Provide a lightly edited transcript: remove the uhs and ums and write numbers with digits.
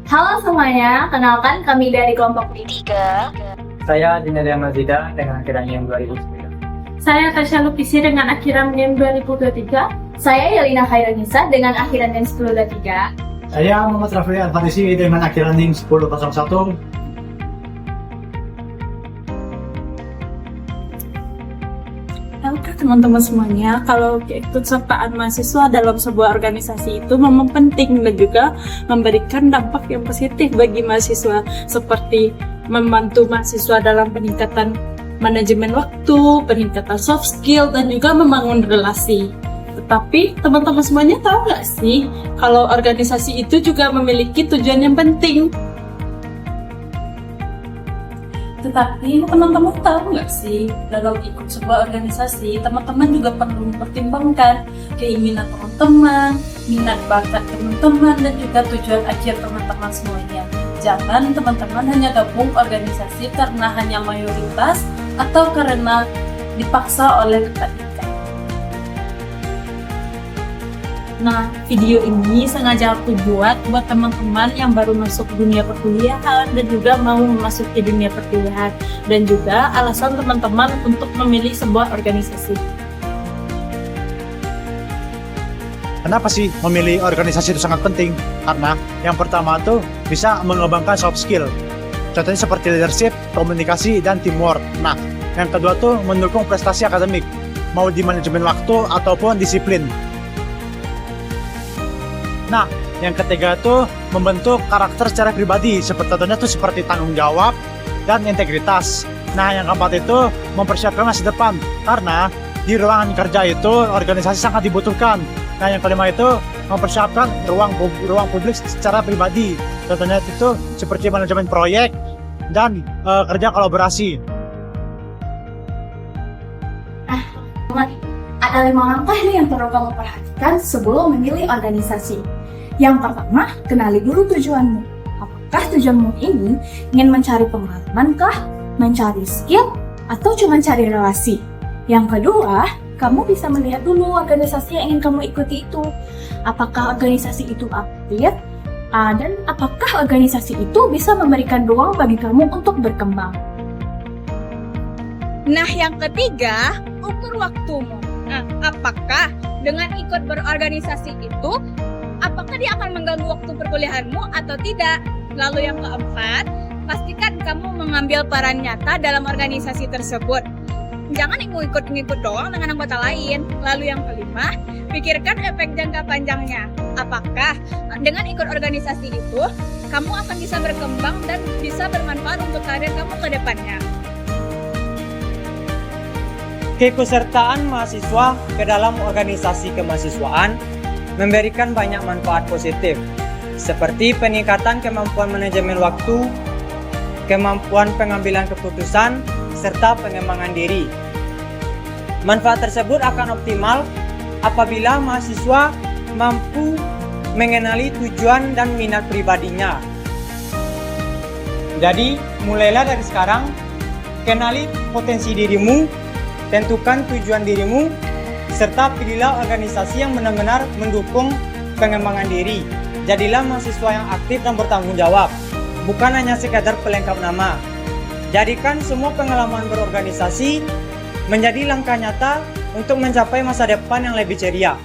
Halo semuanya, kenalkan kami dari kelompok 3. Saya Dinaria Mazida dengan akhiran NIM 2009. Saya Tasya Lupisi dengan akhiran NIM 2023. Saya Yelina Khairanisa dengan akhiran NIM 1023. Saya Muhammad Rafli Al-Farisi dengan akhiran NIM 1001. Tahukah teman-teman semuanya, kalau keikutsertaan mahasiswa dalam sebuah organisasi itu memang penting dan juga memberikan dampak yang positif bagi mahasiswa, seperti membantu mahasiswa dalam peningkatan manajemen waktu, peningkatan soft skill, dan juga membangun relasi. Tetapi teman-teman semuanya tahu nggak sih kalau organisasi itu juga memiliki tujuan yang penting? Tetapi teman-teman tahu nggak sih, dalam ikut sebuah organisasi, teman-teman juga perlu mempertimbangkan keinginan teman-teman, minat bakat teman-teman, dan juga tujuan akhir teman-teman semuanya. Jangan teman-teman hanya gabung organisasi karena hanya mayoritas atau karena dipaksa oleh keterikatan. Nah, video ini sengaja aku buat teman-teman yang baru masuk dunia perkuliahan dan juga mau memasuki dunia perkuliahan, dan juga alasan teman-teman untuk memilih sebuah organisasi. Kenapa sih memilih organisasi itu sangat penting? Karena yang pertama tuh bisa mengembangkan soft skill. Contohnya seperti leadership, komunikasi, dan teamwork. Nah, yang kedua tuh mendukung prestasi akademik, mau di manajemen waktu ataupun disiplin. Nah, yang ketiga tuh membentuk karakter secara pribadi, contohnya tuh seperti tanggung jawab dan integritas. Nah, yang keempat itu mempersiapkan masa depan, karena di ruangan kerja itu organisasi sangat dibutuhkan. Nah, yang kelima itu mempersiapkan ruang publik secara pribadi, contohnya itu seperti manajemen proyek dan kerja kolaborasi. Ada 5 langkah nih yang perlu kamu perhatikan sebelum memilih organisasi. Yang pertama, kenali dulu tujuanmu. Apakah tujuanmu ini ingin mencari pengalaman kah, mencari skill, atau cuma cari relasi? Yang kedua, kamu bisa melihat dulu organisasi yang ingin kamu ikuti itu. Apakah organisasi itu aktif? Dan apakah organisasi itu bisa memberikan ruang bagi kamu untuk berkembang? Nah, yang ketiga, ukur waktumu. Nah, apakah dengan ikut berorganisasi itu, apakah dia akan mengganggu waktu perkuliahanmu atau tidak? Lalu yang keempat, pastikan kamu mengambil peran nyata dalam organisasi tersebut. Jangan ngikut doang dengan anggota lain. Lalu yang kelima, pikirkan efek jangka panjangnya. Apakah dengan ikut organisasi itu, kamu akan bisa berkembang dan bisa bermanfaat untuk karir kamu ke depannya. Keikutsertaan mahasiswa ke dalam organisasi kemahasiswaan memberikan banyak manfaat positif, seperti peningkatan kemampuan manajemen waktu, kemampuan pengambilan keputusan, serta pengembangan diri. Manfaat tersebut akan optimal apabila mahasiswa mampu mengenali tujuan dan minat pribadinya. Jadi, mulailah dari sekarang, kenali potensi dirimu, tentukan tujuan dirimu, serta pilihlah organisasi yang benar-benar mendukung pengembangan diri. Jadilah mahasiswa yang aktif dan bertanggung jawab, bukan hanya sekadar pelengkap nama. Jadikan semua pengalaman berorganisasi menjadi langkah nyata untuk mencapai masa depan yang lebih ceria.